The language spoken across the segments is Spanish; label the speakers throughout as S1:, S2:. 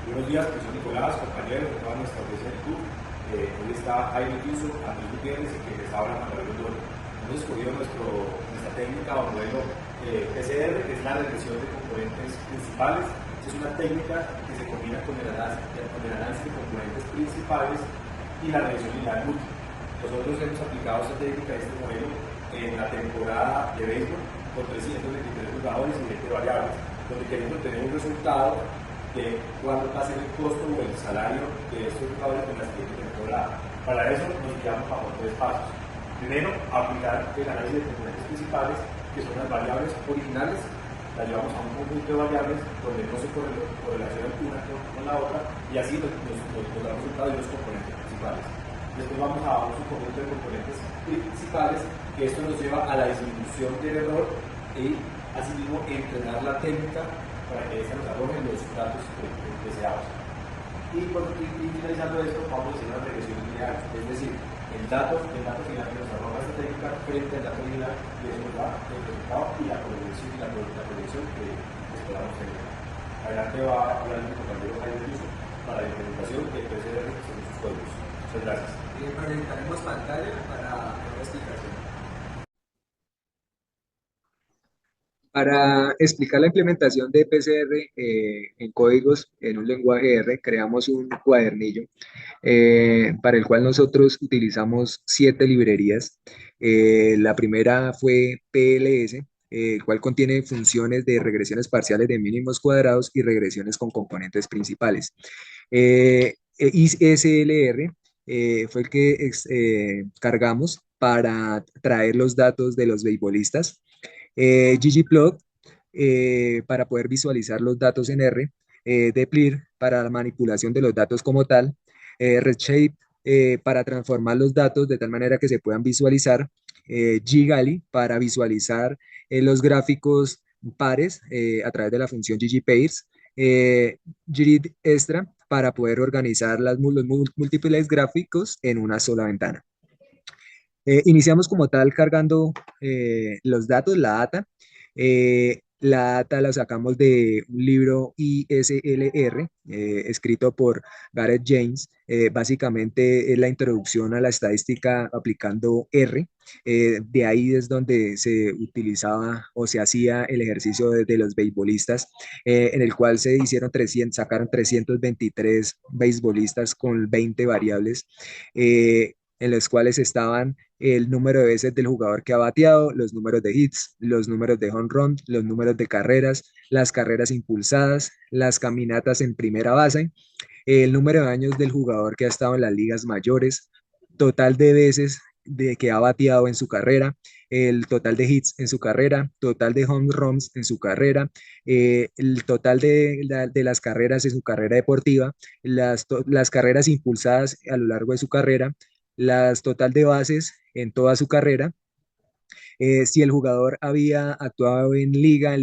S1: Buenos días, profesor Nicolás, compañeros de toda nuestra audiencia de YouTube. Hoy está Jaime Tuso, Andrés Gutiérrez y que les habla Manuel Londoño. Hemos escogido nuestra técnica o modelo PCR, que es la regresión de componentes principales. Es una técnica que se combina con el análisis de componentes principales y la regresión lineal múltiple. Nosotros hemos aplicado esta técnica, este modelo, en la temporada de béisbol con 323 jugadores y 20 variables, donde queremos tener un resultado de cuál va a ser el costo o el salario de estos jugadores en la siguiente temporada. Para eso nos guiamos bajo tres pasos. Primero, aplicar el análisis de componentes principales, que son las variables originales, las llevamos a un conjunto de variables donde no se correlacionan una con la otra y así nos da resultado de los componentes principales. Después vamos a un subconjunto de componentes principales, que esto nos lleva a la disminución del error y asimismo entrenar la técnica para que esta nos arroje los datos deseados. Y finalizando esto, vamos a hacer una regresión lineal, es decir, el dato final que nos arroja esta técnica frente al dato lineal, y eso nos da el resultado y la proyección que esperamos tener. Adelante va a hablar mi compañero Jaime Tuso para la implementación de PCR en sus códigos. Muchas gracias.
S2: Proyectaremos pantalla para la explicación.
S3: Para explicar la implementación de PCR en códigos en un lenguaje R, creamos un cuadernillo para el cual nosotros utilizamos 7 librerías. La primera fue PLS, el cual contiene funciones de regresiones parciales de mínimos cuadrados y regresiones con componentes principales. ISLR fue el que cargamos para traer los datos de los beisbolistas. ggplot para poder visualizar los datos en R, dplyr para la manipulación de los datos como tal, redshape para transformar los datos de tal manera que se puedan visualizar, ggali para visualizar los gráficos pares a través de la función ggpairs, grid extra para poder organizar los múltiples gráficos en una sola ventana. Iniciamos como tal cargando los datos, la data. La data la sacamos de un libro ISLR, escrito por Gareth James. Básicamente es la introducción a la estadística aplicando R. De ahí es donde se utilizaba o se hacía el ejercicio de los beisbolistas, en el cual sacaron 323 beisbolistas con 20 variables. En los cuales estaban el número de veces del jugador que ha bateado, los números de hits, los números de home run, los números de carreras, las carreras impulsadas, las caminatas en primera base, el número de años del jugador que ha estado en las ligas mayores, total de veces de que ha bateado en su carrera, el total de hits en su carrera, total de home runs en su carrera, el total de las carreras en su carrera deportiva, las carreras impulsadas a lo largo de su carrera, las total de bases en toda su carrera, si el jugador había actuado en liga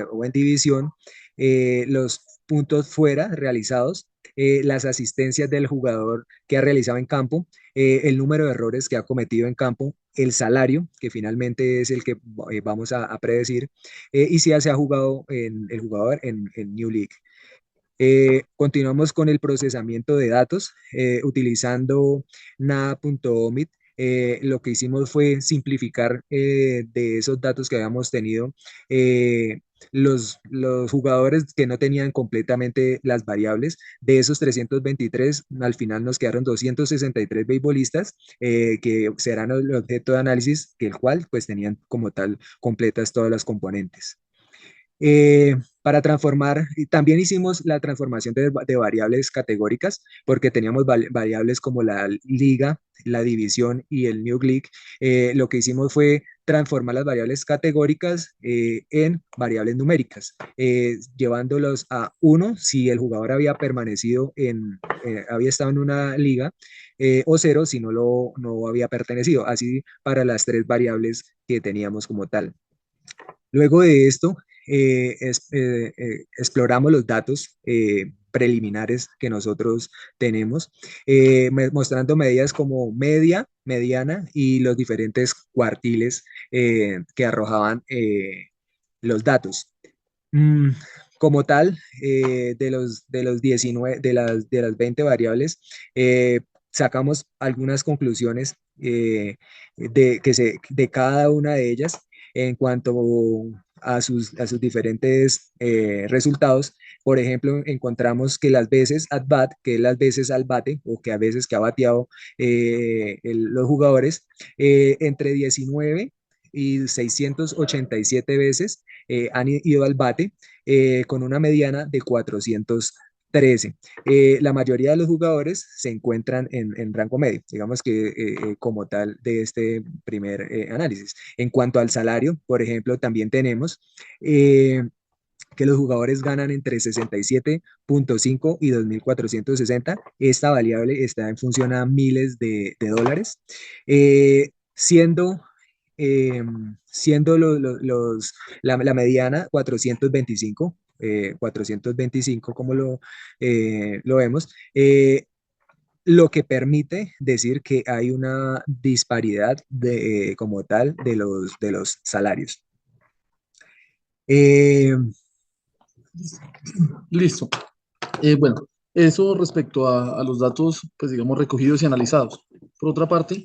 S3: o en división, los puntos fuera realizados, las asistencias del jugador que ha realizado en campo, el número de errores que ha cometido en campo, el salario, que finalmente es el que vamos a predecir, y si ya se ha jugado el jugador en New League. Continuamos con el procesamiento de datos utilizando nada.omit. Lo que hicimos fue simplificar de esos datos que habíamos tenido los jugadores que no tenían completamente las variables. De esos 323, al final nos quedaron 263 beisbolistas que serán el objeto de análisis, que el cual pues tenían como tal completas todas las componentes. Para transformar, y también hicimos la transformación de variables categóricas, porque teníamos variables como la liga, la división y el New League. Lo que hicimos fue transformar las variables categóricas en variables numéricas, llevándolos a 1 si el jugador había permanecido había estado en una liga, o 0 si no había pertenecido, así para las 3 variables que teníamos como tal. Luego de esto, exploramos los datos preliminares que nosotros tenemos, mostrando medidas como media, mediana y los diferentes cuartiles que arrojaban los datos. Mm, Como tal, de los 19, de las 20 variables, sacamos algunas conclusiones de cada una de ellas en cuanto a sus diferentes resultados. Por ejemplo, encontramos que las veces at bat, que es las veces al bate, o que a veces que ha bateado los jugadores, entre 19 y 687 veces han ido al bate con una mediana de 413. La mayoría de los jugadores se encuentran en rango medio, digamos que como tal de este primer análisis. En cuanto al salario, por ejemplo, también tenemos que los jugadores ganan entre 67.5 y 2.460. Esta variable está en función a miles de dólares, siendo siendo la mediana 425, 425 como lo vemos, lo que permite decir que hay una disparidad como tal de los salarios. Eh,
S4: Listo. Bueno, eso respecto a los datos, pues digamos, recogidos y analizados. Por otra parte,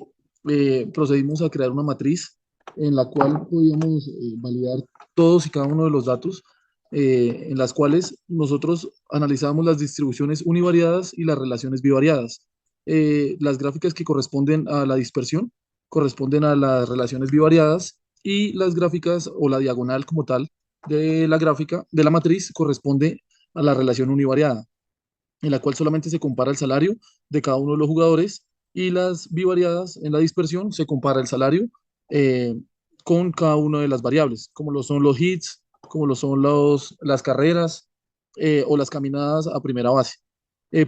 S4: procedimos a crear una matriz en la cual podíamos validar todos y cada uno de los datos, en las cuales nosotros analizamos las distribuciones univariadas y las relaciones bivariadas. Las gráficas que corresponden a la dispersión corresponden a las relaciones bivariadas y las gráficas o la diagonal como tal de la gráfica de la matriz corresponde a la relación univariada, en la cual solamente se compara el salario de cada uno de los jugadores, y las bivariadas en la dispersión se compara el salario eh, con cada una de las variables, como lo son los hits, como lo son las carreras o las caminadas a primera base.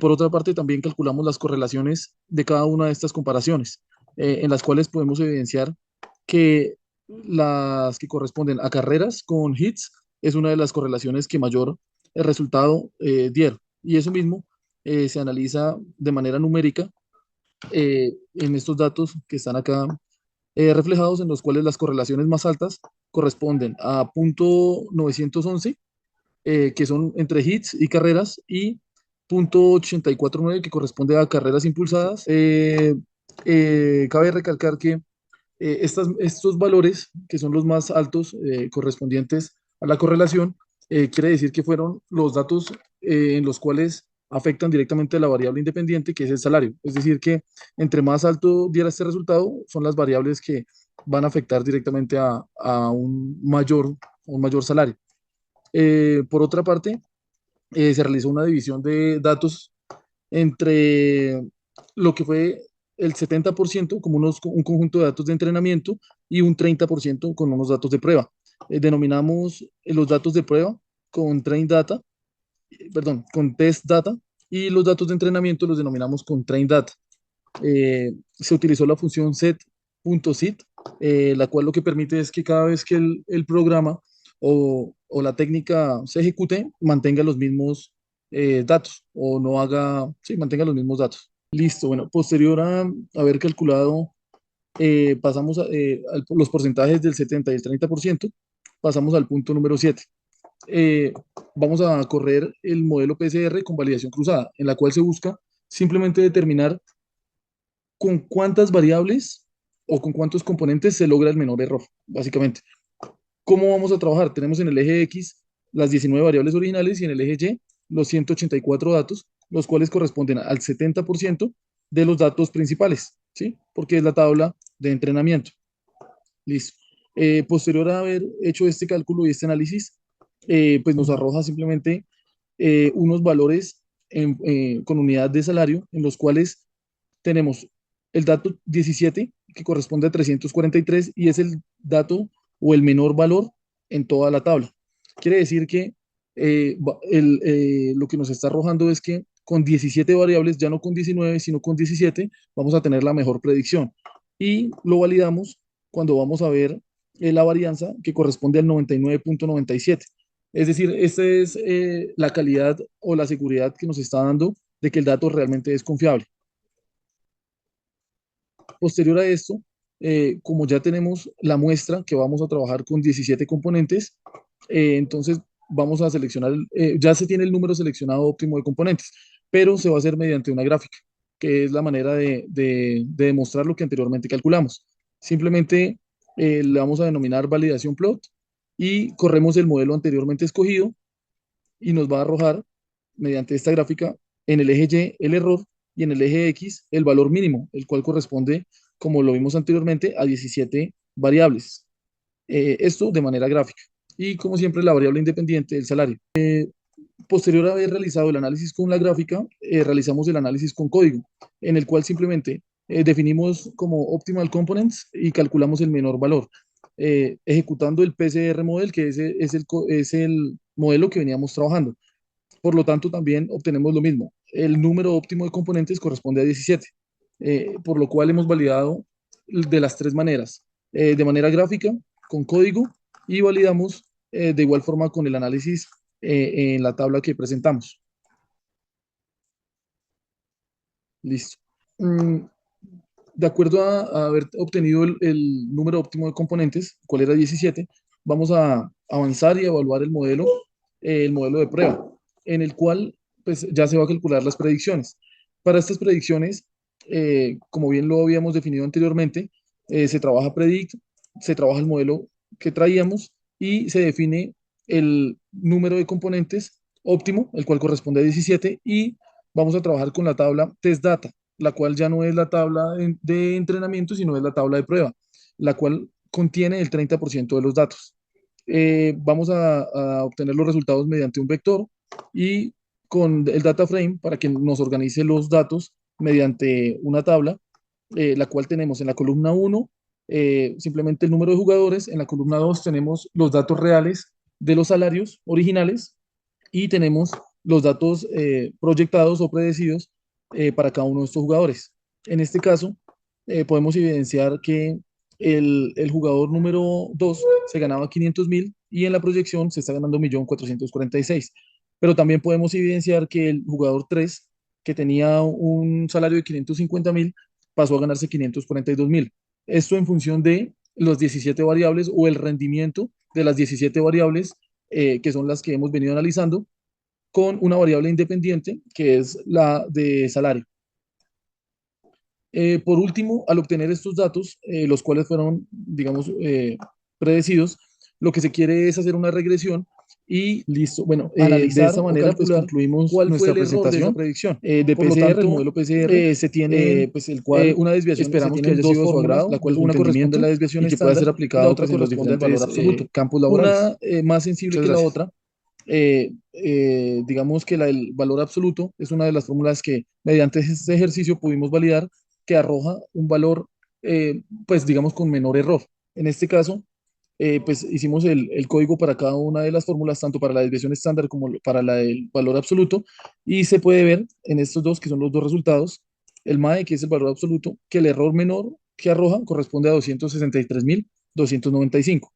S4: Por otra parte, también calculamos las correlaciones de cada una de estas comparaciones, en las cuales podemos evidenciar que las que corresponden a carreras con hits es una de las correlaciones que mayor resultado dieron. Y eso mismo se analiza de manera numérica en estos datos que están acá reflejados, en los cuales las correlaciones más altas corresponden a punto 911, que son entre hits y carreras, y punto 849, que corresponde a carreras impulsadas. Cabe recalcar que estos valores, que son los más altos correspondientes a la correlación, quiere decir que fueron los datos en los cuales afectan directamente a la variable independiente, que es el salario. Es decir, que entre más alto diera este resultado, son las variables que van a afectar directamente a un mayor salario. Por otra parte, se realizó una división de datos entre lo que fue el 70% como un conjunto de datos de entrenamiento y un 30% con unos datos de prueba. Denominamos los datos de prueba con con test data, y los datos de entrenamiento los denominamos con train data. Se utilizó la función set.sit, la cual lo que permite es que cada vez que el programa o la técnica se ejecute, mantenga los mismos datos, o no haga, sí, mantenga los mismos datos. Listo, bueno, posterior a haber calculado, pasamos los porcentajes del 70 y el 30%, pasamos al punto número 7. Vamos a correr el modelo PCR con validación cruzada, en la cual se busca simplemente determinar con cuántas variables o con cuántos componentes se logra el menor error, básicamente. ¿Cómo vamos a trabajar? Tenemos en el eje X las 19 variables originales y en el eje Y los 184 datos, los cuales corresponden al 70% de los datos principales, ¿sí? Porque es la tabla de entrenamiento. Listo. Posterior a haber hecho este cálculo y este análisis, pues nos arroja simplemente unos valores con unidad de salario, en los cuales tenemos el dato 17, que corresponde a 343, y es el dato o el menor valor en toda la tabla. Quiere decir que lo que nos está arrojando es que con 17 variables, ya no con 19, sino con 17, vamos a tener la mejor predicción. Y lo validamos cuando vamos a ver la varianza, que corresponde al 99.97. Es decir, esta es la calidad o la seguridad que nos está dando de que el dato realmente es confiable. Posterior a esto, como ya tenemos la muestra que vamos a trabajar con 17 componentes, entonces vamos a seleccionar, ya se tiene el número seleccionado óptimo de componentes, pero se va a hacer mediante una gráfica, que es la manera de demostrar lo que anteriormente calculamos. Simplemente le vamos a denominar validación plot y corremos el modelo anteriormente escogido y nos va a arrojar mediante esta gráfica en el eje Y el error y en el eje X el valor mínimo, el cual corresponde, como lo vimos anteriormente, a 17 variables. Esto de manera gráfica. Y como siempre, la variable independiente del salario. Posterior a haber realizado el análisis con la gráfica, realizamos el análisis con código, en el cual simplemente definimos como optimal components y calculamos el menor valor, ejecutando el PCR model, que es el modelo que veníamos trabajando. Por lo tanto, también obtenemos lo mismo. El número óptimo de componentes corresponde a 17, por lo cual hemos validado de las tres maneras, de manera gráfica, con código, y validamos de igual forma con el análisis en la tabla que presentamos. Listo. De acuerdo a haber obtenido el número óptimo de componentes, cuál era 17, vamos a avanzar y evaluar el modelo de prueba, en el cual pues, ya se va a calcular las predicciones. Para estas predicciones, como bien lo habíamos definido anteriormente, se trabaja predict, se trabaja el modelo que traíamos y se define el número de componentes óptimo, el cual corresponde a 17, y vamos a trabajar con la tabla test data, la cual ya no es la tabla de entrenamiento, sino es la tabla de prueba, la cual contiene el 30% de los datos. Vamos a obtener los resultados mediante un vector y con el data frame para que nos organice los datos mediante una tabla, la cual tenemos en la columna 1 simplemente el número de jugadores, en la columna 2 tenemos los datos reales de los salarios originales y tenemos los datos proyectados o predecidos para cada uno de estos jugadores. En este caso, podemos evidenciar que el jugador número 2 se ganaba 500.000 y en la proyección se está ganando 1.446.000. Pero también podemos evidenciar que el jugador 3, que tenía un salario de 550.000, pasó a ganarse 542.000. Esto en función de los 17 variables o el rendimiento de las 17 variables que son las que hemos venido analizando, con una variable independiente que es la de salario. Por último, al obtener estos datos, los cuales fueron, digamos, predecidos, lo que se quiere es hacer una regresión y listo. Bueno, analizar de esta manera, pues concluimos cuál fue el error de esa predicción. De por PCR, tanto, el modelo PCR, se tiene pues el cual una desviación esperamos que haya sido de su agrado, la cual una corresponde a la desviación y que pueda ser aplicada a otras los diferentes valor absoluto, campos laborales. Una más sensible que la otra. Digamos que el valor absoluto es una de las fórmulas que mediante este ejercicio pudimos validar que arroja un valor, pues digamos, con menor error. En este caso, pues hicimos el código para cada una de las fórmulas, tanto para la desviación estándar como para la del valor absoluto, y se puede ver en estos dos, que son los dos resultados, el MAE, que es el valor absoluto, que el error menor que arroja corresponde a 263.295.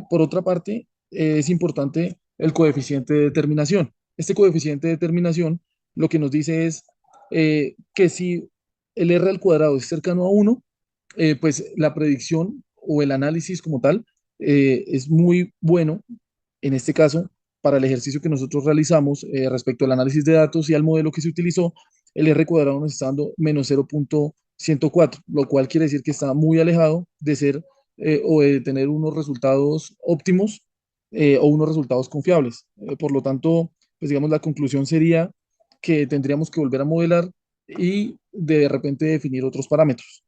S4: Por otra parte, es importante el coeficiente de determinación. Este coeficiente de determinación lo que nos dice es que si el R al cuadrado es cercano a 1, pues la predicción o el análisis como tal es muy bueno, en este caso, para el ejercicio que nosotros realizamos respecto al análisis de datos y al modelo que se utilizó, el R cuadrado nos está dando menos 0.104, lo cual quiere decir que está muy alejado de ser o de tener unos resultados óptimos o unos resultados confiables. Por lo tanto, pues digamos, la conclusión sería que tendríamos que volver a modelar y de repente definir otros parámetros.